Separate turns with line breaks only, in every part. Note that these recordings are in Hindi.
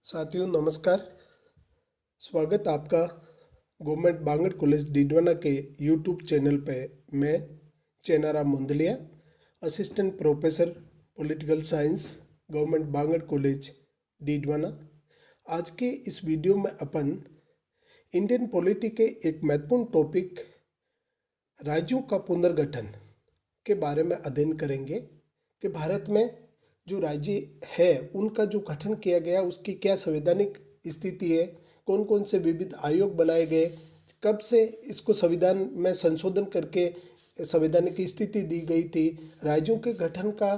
साथियों नमस्कार। स्वागत आपका गवर्नमेंट बांगड़ कॉलेज डीडवाना के यूट्यूब चैनल पे। मैं Chenaram Mundaliya, assistant professor political science, government Bangur college Didwana. आज के इस वीडियो में अपन इंडियन पॉलिटी के एक महत्वपूर्ण टॉपिक राज्यों का पुनर्गठन के बारे में अध्ययन करेंगे कि भारत में जो राज्य है उनका जो गठन किया गया उसकी क्या संवैधानिक स्थिति है, कौन कौन से विविध आयोग बनाए गए, कब से इसको संविधान में संशोधन करके संवैधानिक स्थिति दी गई थी, राज्यों के गठन का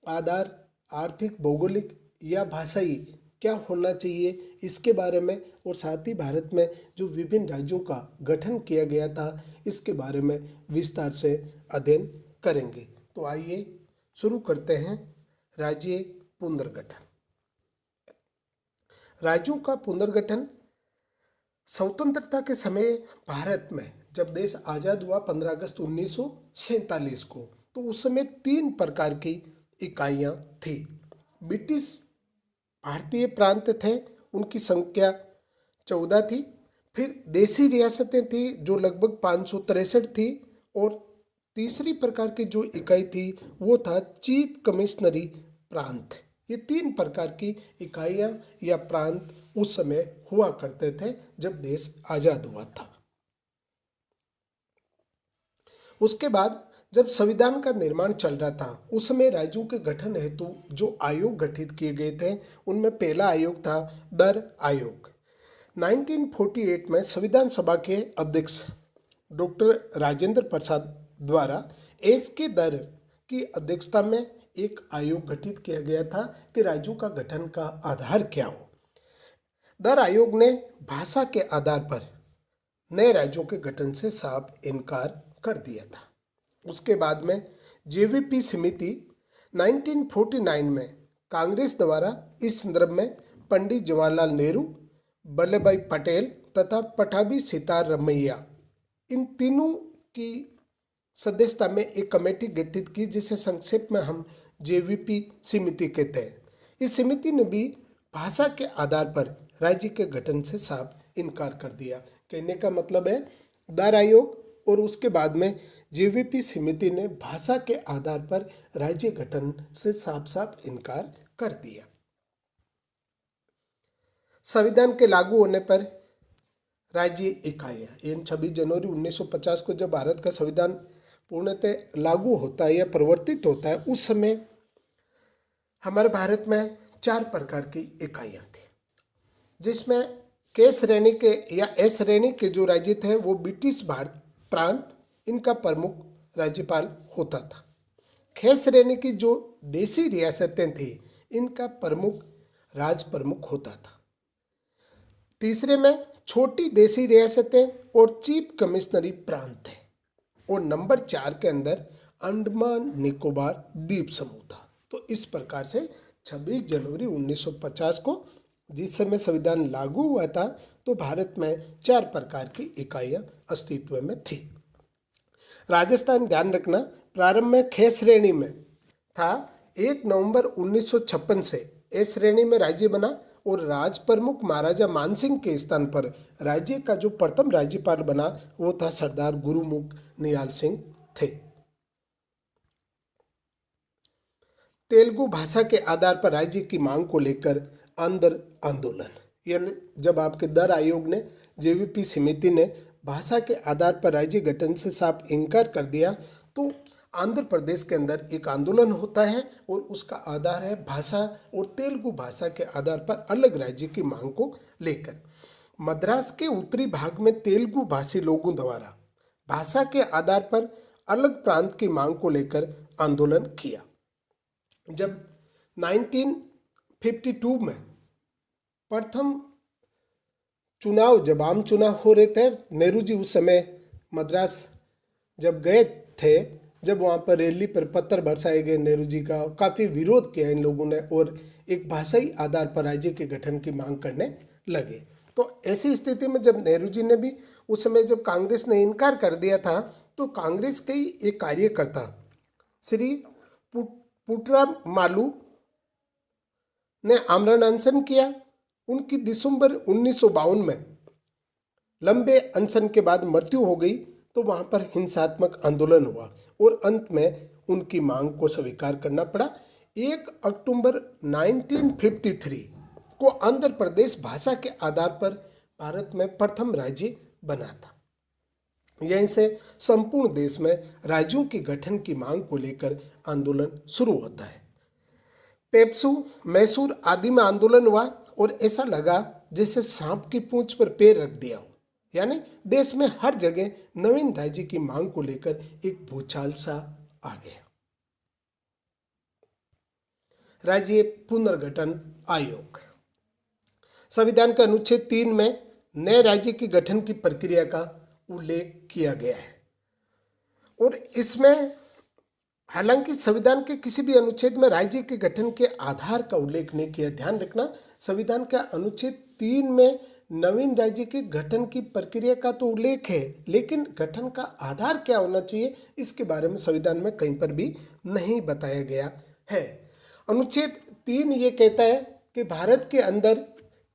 आधार आर्थिक, भौगोलिक या भाषाई क्या होना चाहिए, इसके बारे में, और साथ ही भारत में जो विभिन्न राज्यों का गठन किया गया था इसके बारे में विस्तार से अध्ययन करेंगे। तो आइए शुरू करते हैं। राज्य पुनर्गठन। राज्यों का पुनर्गठन स्वतंत्रता के समय भारत में जब देश आज़ाद हुआ 15 अगस्त 1947 को, तो उस समय 3 प्रकार की इकाइयां थी। ब्रिटिश भारतीय प्रांत थे, उनकी संख्या 14 थी। फिर देसी रियासतें थी जो लगभग 563 थी, और तीसरी प्रकार की जो इकाई थी वो था चीफ कमिश्नरी प्रांत। ये 3 प्रकार की इकाइयां या प्रांत उस समय हुआ करते थे जब देश आजाद हुआ था। उसके बाद जब संविधान का निर्माण चल रहा था उस समय राज्यों के गठन हेतु जो आयोग गठित किए गए थे उनमें पहला आयोग था दर आयोग। 1948 में संविधान सभा के अध्यक्ष डॉक्टर राजेंद्र प्रसाद द्वारा एस के दर की अध्यक्षता में एक आयोग गठित किया गया था कि राज्यों का गठन का आधार क्या हो। दर आयोग ने भाषा के आधार पर नए राज्यों के गठन से साफ इनकार कर दिया था। उसके बाद में जेवीपी समिति 1949 में कांग्रेस द्वारा इस संदर्भ में पंडित जवाहरलाल नेहरू, वल्लभ भाई पटेल तथा पठाभी सीतार रमैया, इन तीनों की सदस्यता में एक कमेटी गठित की जिसे संक्षेप में हम जेवीपी समिति कहते हैं। इस समिति ने भी भाषा के आधार पर राज्य के गठन से साफ इनकार कर दिया। कहने का मतलब है दर आयोग और उसके बाद में जेवीपी समिति ने भाषा के आधार पर राज्य गठन से साफ साफ इनकार कर दिया। संविधान के लागू होने पर राज्य इकाइयाँ, इन 26 जनवरी 1950 को जब भारत का संविधान पूर्णतः लागू होता है या परिवर्तित होता है, उस समय हमारे भारत में 4 प्रकार की इकाइयाँ थी, जिसमें के श्रेणी के या ए श्रेणी के जो राज्य थे वो ब्रिटिश भारत प्रांत, इनका प्रमुख राज्यपाल होता था। खे श्रेणी की जो देसी रियासतें थी इनका प्रमुख राज प्रमुख होता था। तीसरे में छोटी देसी रियासतें और चीफ कमिश्नरी प्रांत है, और नंबर 4 के अंदर अंडमान निकोबार द्वीप समूह था। तो इस प्रकार से 26 जनवरी 1950 को जिस समय संविधान लागू हुआ था तो भारत में 4 प्रकार की इकाइयां अस्तित्व में थी। राजस्थान, ध्यान रखना, प्रारंभ में खे श्रेणी में था। 1 नवंबर 1956 से ए श्रेणी में राज्य बना, और राज प्रमुख महाराजा मानसिंह के स्थान पर राज्य का जो प्रथम राज्यपाल बना वो था सरदार गुरुमुख निहाल सिंह थे। तेलुगु भाषा के आधार पर राज्य की मांग को लेकर आंदोलन, यानी जब आपके दर आयोग ने, जेवीपी समिति ने भाषा के आधार पर राज्य गठन से साफ इनकार कर दिया, तो आंध्र प्रदेश के अंदर एक आंदोलन होता है और उसका आधार है भाषा, और तेलुगु भाषा के आधार पर अलग राज्य की मांग को लेकर मद्रास के उत्तरी भाग में तेलुगु भाषी लोगों द्वारा भाषा के आधार पर अलग प्रांत की मांग को लेकर आंदोलन किया। जब 1952 में प्रथम चुनाव, जब आम चुनाव हो रहे थे, नेहरू जी उस समय मद्रास जब गए थे, जब वहाँ पर रैली पर पत्थर बरसाए गए नेहरू जी का, काफ़ी विरोध किया इन लोगों ने और एक भाषाई आधार पर राज्य के गठन की मांग करने लगे। तो ऐसी स्थिति में जब नेहरू जी ने भी उस समय, जब कांग्रेस ने इनकार कर दिया था, तो कांग्रेस के ही एक कार्यकर्ता श्री पुट्रा मालू ने आमरण अनशन किया उनकी दिसंबर 1952 में लंबे अनशन के बाद मृत्यु हो गई, तो वहाँ पर हिंसात्मक आंदोलन हुआ और अंत में उनकी मांग को स्वीकार करना पड़ा। 1 अक्टूबर 1953 को आंध्र प्रदेश भाषा के आधार पर भारत में प्रथम राज्य बना था। यहीं से संपूर्ण देश में राज्यों के गठन की मांग को लेकर आंदोलन शुरू होता है। पेप्सू, मैसूर आदि में आंदोलन हुआ और ऐसा लगा जैसे सांप की पूंछ पर पैर रख दिया हो, यानी देश में हर जगह नवीन राज्य की मांग को लेकर एक भूचाल सा आ गया। राज्य पुनर्गठन आयोग। संविधान के अनुच्छेद 3 में नए राज्य के गठन की प्रक्रिया का उल्लेख किया गया है और इसमें हालांकि संविधान के किसी भी अनुच्छेद में राज्य के गठन के आधार का उल्लेख नहीं किया। ध्यान रखना, संविधान का अनुच्छेद 3 में नवीन राज्य के गठन की प्रक्रिया का तो उल्लेख है, लेकिन गठन का आधार क्या होना चाहिए इसके बारे में संविधान में कहीं पर भी नहीं बताया गया है। अनुच्छेद 3 ये कहता है कि भारत के अंदर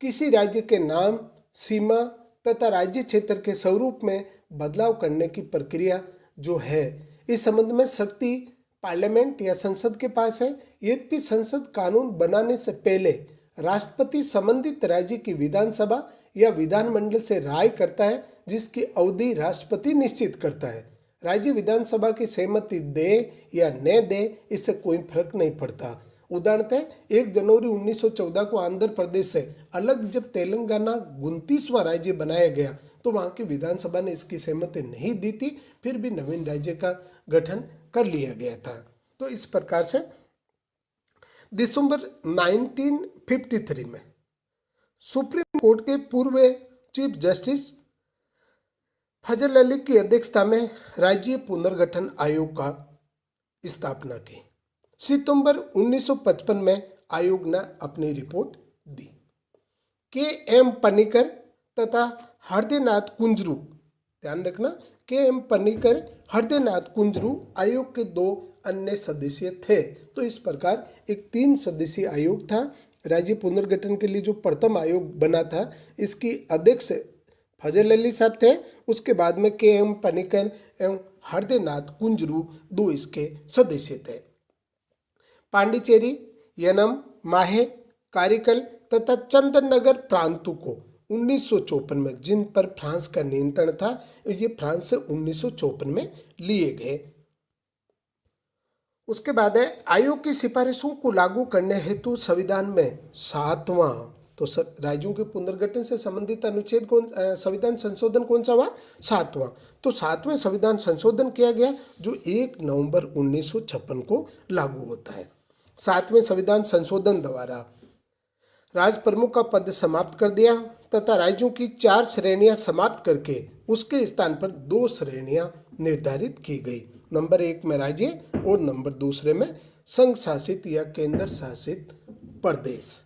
किसी राज्य के नाम, सीमा तथा राज्य क्षेत्र के स्वरूप में बदलाव करने की प्रक्रिया जो है, इस संबंध में शक्ति पार्लियामेंट या संसद के पास है। यद्यपि संसद कानून बनाने से पहले राष्ट्रपति संबंधित राज्य की विधानसभा या विधानमंडल से राय करता है, जिसकी अवधि राष्ट्रपति निश्चित करता है। राज्य विधानसभा की सहमति दे या न दे, इससे कोई फर्क नहीं पड़ता। उदाहरणतः 1 जनवरी 1914 को आंध्र प्रदेश से अलग जब तेलंगाना 29वां राज्य बनाया गया, तो वहाँ की विधानसभा ने इसकी सहमति नहीं दी थी, फिर भी नवीन राज्य का गठन कर लिया गया था। तो इस प्रकार से दिसंबर 1953 में सुप्रीम कोर्ट के पूर्व चीफ जस्टिस फजल अली की अध्यक्षता में राज्य पुनर्गठन आयोग का स्थापना की। सितंबर 1955 में आयोग ने अपनी रिपोर्ट दी। के.एम. पनिकर तथा हृदयनाथ कुंजरू, ध्यान रखना, के.एम. पनिकर, हृदयनाथ कुंजरू आयोग के 2 अन्य सदस्य थे। तो इस प्रकार एक 3 सदस्यीय आयोग था। राज्य पुनर्गठन के लिए जो प्रथम आयोग बना था, इसकी अध्यक्ष फजल अली साहब थे। उसके बाद में के.एम. पनिकर एवं हृदयनाथ कुंजरू 2 इसके सदस्य थे। पांडिचेरी, यनम, माहे, कारिकल तथा चंदननगर प्रांतों को 1954 में, जिन पर फ्रांस का नियंत्रण था, ये फ्रांस से 1954 में लिए गए। उसके बाद है आयोग की सिफारिशों को लागू करने हेतु संविधान में 7वां, तो राज्यों के पुनर्गठन से संबंधित अनुच्छेद संविधान संशोधन कौन सा हुआ? 7वां। तो 7वें संविधान संशोधन किया गया जो 1 नवंबर 1956 को लागू होता है। 7वें संविधान संशोधन द्वारा राज प्रमुख का पद समाप्त कर दिया तथा राज्यों की 4 श्रेणियां समाप्त करके उसके स्थान पर 2 श्रेणियां निर्धारित की गई। नंबर 1 में राज्य और नंबर 2 में संघ शासित या केंद्र शासित प्रदेश।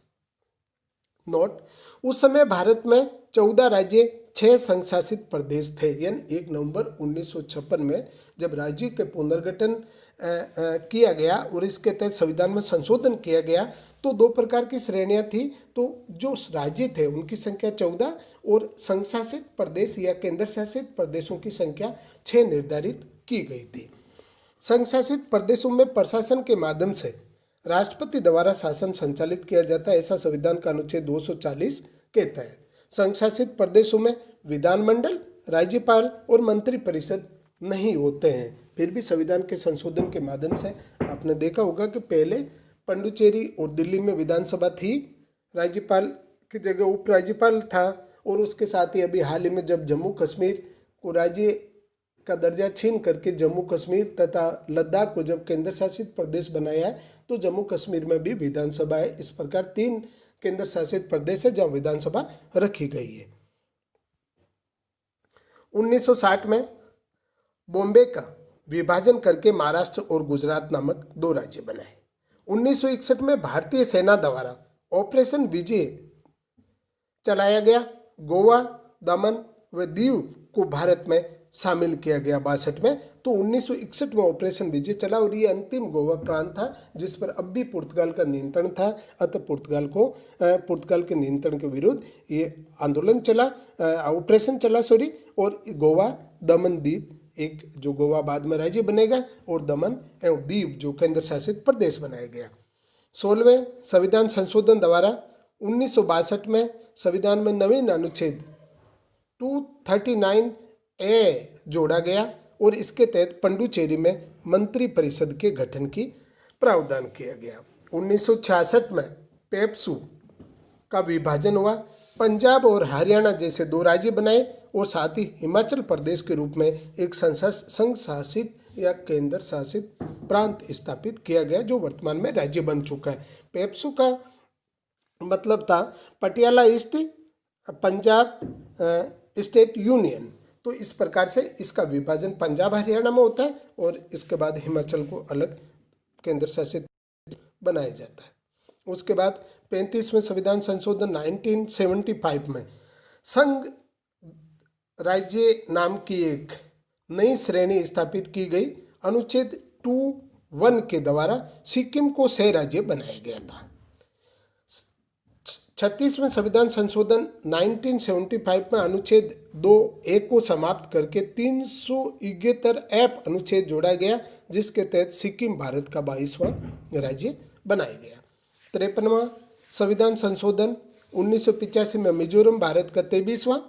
नोट, उस समय भारत में 14 राज्य, 6 संघ शासित प्रदेश थे। यानी 1 नवंबर 1956 में जब राज्य के पुनर्गठन किया गया और इसके तहत संविधान में संशोधन किया गया, तो 2 प्रकार की श्रेणियां थी। तो जो राज्य थे उनकी संख्या 14 और संघ शासित प्रदेश या केंद्र शासित प्रदेशों की संख्या 6 निर्धारित की गई थी। संघ शासित प्रदेशों में प्रशासन के माध्यम से राष्ट्रपति द्वारा शासन संचालित किया जाता है, ऐसा संविधान का अनुच्छेद 240 कहता है। संघ शासित प्रदेशों में विधानमंडल, राज्यपाल और मंत्री परिषद नहीं होते हैं। फिर भी संविधान के संशोधन के माध्यम से आपने देखा होगा कि पहले पुडुचेरी और दिल्ली में विधानसभा थी, राज्यपाल की जगह उपराज्यपाल था, और उसके साथ ही अभी हाल ही में जब जम्मू कश्मीर को राज्य का दर्जा छीन करके जम्मू कश्मीर तथा लद्दाख को जब केंद्र शासित प्रदेश बनाया है, तो जम्मू कश्मीर में भी विधानसभा है। इस प्रकार 3 केंद्र शासित प्रदेश है जहां विधानसभा रखी गई है। 1960 में बॉम्बे का विभाजन करके महाराष्ट्र और गुजरात नामक 2 राज्य बनाए। 1961 में भारतीय सेना द्वारा ऑपरेशन विजय चलाया गया। गोवा, दमन व दीव को भारत में शामिल किया गया 62 में। तो 1961 में ऑपरेशन विजय चला और ये अंतिम गोवा प्रांत था जिस पर अब भी पुर्तगाल का नियंत्रण था। अतः पुर्तगाल के नियंत्रण के विरुद्ध ये आंदोलन चला, ऑपरेशन चला और गोवा दमन द्वीप, एक जो गोवा बाद में राज्य बनेगा, और दमन एवं दीव जो केंद्र शासित प्रदेश बनाया गया। 16वें संविधान संशोधन द्वारा 1962 में संविधान में नवीन अनुच्छेद 239A जोड़ा गया और इसके तहत पंडुचेरी में मंत्री परिषद के गठन की प्रावधान किया गया। 1966 में पेप्सू का विभाजन हुआ, पंजाब और हरियाणा जैसे दो राज्य बनाए और साथ ही हिमाचल प्रदेश के रूप में एक संघ शासित या केंद्र शासित प्रांत स्थापित किया गया जो वर्तमान में राज्य बन चुका है। पेप्सू का मतलब था Patiala east Punjab state union. तो इस प्रकार से इसका विभाजन पंजाब हरियाणा में होता है और इसके बाद हिमाचल को अलग केंद्र शासित बनाया जाता है। उसके बाद 35वें संविधान संशोधन 1975 में संघ राज्य नाम की एक नई श्रेणी स्थापित की गई। अनुच्छेद 21 के द्वारा सिक्किम को सह राज्य बनाया गया था। 36वें संविधान संशोधन 1975 में अनुच्छेद 2A को समाप्त करके 371 अनुच्छेद जोड़ा गया जिसके तहत सिक्किम भारत का 22वां राज्य बनाया गया। 53वां संविधान संशोधन 1985 में मिजोरम भारत का 23वां।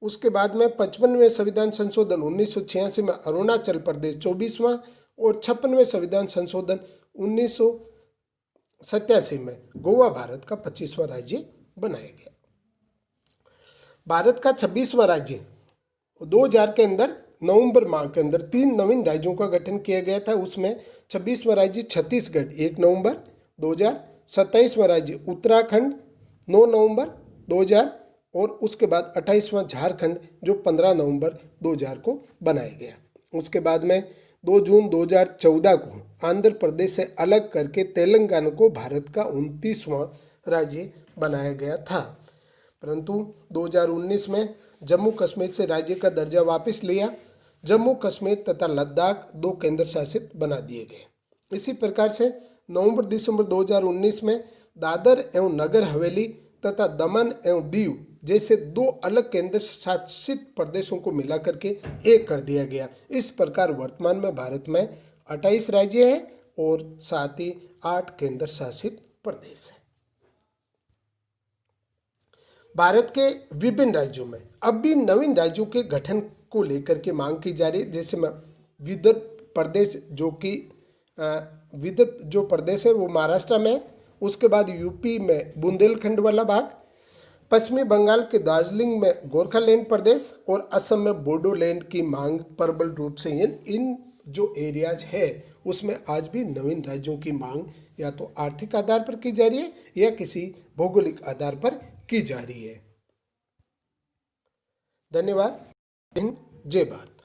उसके बाद में 55वें संविधान संशोधन 1986 में अरुणाचल प्रदेश 24वां और 56वें संविधान संशोधन 1987 में गोवा भारत का 25वां राज्य बनाया गया। भारत का 26वां राज्य 2000 के अंदर नवंबर माह के अंदर 3 नवीन राज्यों का गठन किया गया था। उसमें 26वां राज्य छत्तीसगढ़ 1 नवंबर 2000, 27वां राज्य उत्तराखंड 9 नवंबर 2000 और उसके बाद 28वां झारखंड जो 15 नवंबर 2000 को बनाया गया। उसके बाद में 2 जून 2014 को आंध्र प्रदेश से अलग करके तेलंगाना को भारत का 29वां राज्य बनाया गया था, परंतु 2019 में जम्मू कश्मीर से राज्य का दर्जा वापस लिया। जम्मू कश्मीर तथा लद्दाख 2 केंद्र शासित बना दिए गए। इसी प्रकार से नवंबर दिसंबर 2019 में दादर एवं नगर हवेली तथा दमन एवं दीव जैसे 2 अलग केंद्र शासित प्रदेशों को मिलाकर के एक कर दिया गया। इस प्रकार वर्तमान में भारत में 28 राज्य हैं और साथ ही 8 केंद्र शासित प्रदेश हैं। भारत के विभिन्न राज्यों में अब भी नवीन राज्यों के गठन को लेकर के मांग की जा रही है। जैसे विदर्भ प्रदेश विदर्भ जो प्रदेश है वो महाराष्ट्र में, उसके बाद यूपी में बुंदेलखंड वाला भाग, पश्चिमी बंगाल के दार्जिलिंग में गोरखालैंड प्रदेश और असम में बोडोलैंड की मांग प्रबल रूप से इन जो एरियाज है उसमें आज भी नवीन राज्यों की मांग या तो आर्थिक आधार पर की जा रही है या किसी भौगोलिक आधार पर की जा रही है। धन्यवाद। जय भारत।